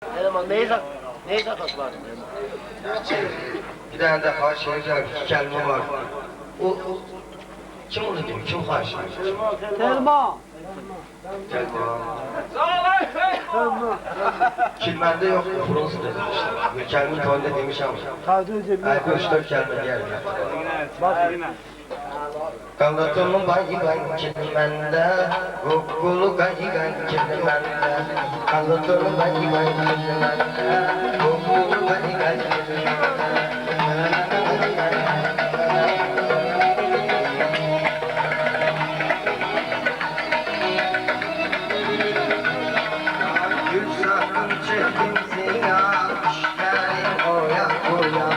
Eleman neyi sakatladın? Bir tane de haşirler kelime var. O kim onu diyor? Kim haşir? Telma. Kelime. Kilmende yok. Fransız dedi işte. Kelime tonda demiş ama. Ay 3-4 kelime geldi. Bak yine. Kanatımın bayıgan kilmende, kokulu kaygan kilmende. Kanatımın bayıgan kilmende, kokulu kaygan kilmende. Gül sakın çektim ziyan, işlerim oya oya.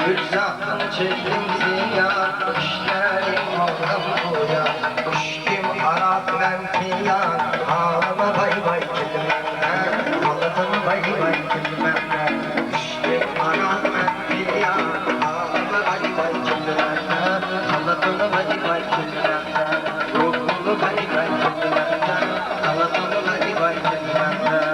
Gül sakın çektim ziyan, işlerim oya oya. Düştüm harap menfiyan, ağlama bay bay kilmenden. Ağladım bay bay kilmenden. Düştüm harap menfiyan, ağlama bay bay kilmenden. Ağladım bay bay kilmenden. Kokulu bay bay kilmenden. Ağladım bay bay kilmenden.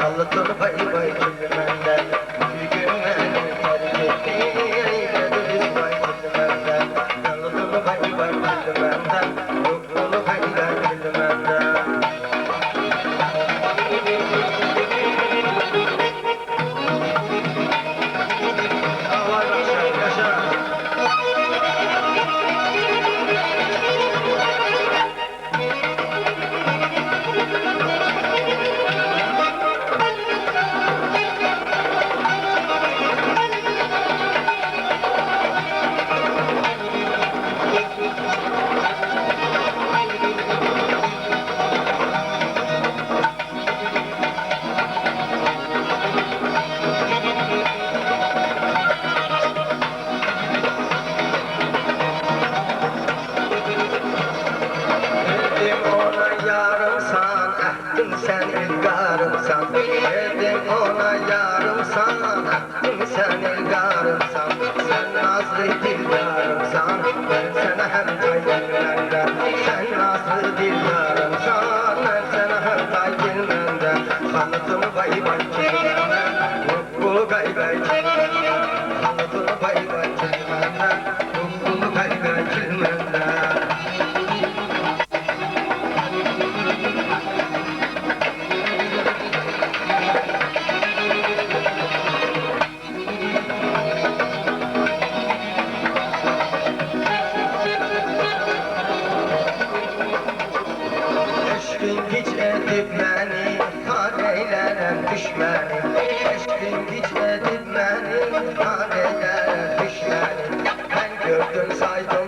Kalıtır bay bay kilmenden. Bir gün beni terk etti, eyledir bay kilmenden. Kalıtır bay bay kilmenden. Yokluğunu hayran kilmenden. Ağlar yaşa. Dedim ona yarımsan, ahdim sen ilgarımsan. Dedim ona yarımsan, ahdim sen ilgarımsan. Sen nazlı dildarımsan, ben sana hem tayyilmende. Sen nazlı dildarımsan, ben sana hem tayyilmende. Kanıtım bay bay kilmenden, mukkulu bay bay kilmenden. Kanıtım bay bay kilmenden, mukkulu bay bay kilmenden. Eşkin hiç edip beni, har eylenen düşmeni. Eşkin hiç edip beni, har eylenen düşmeni. Ben gördüm saydım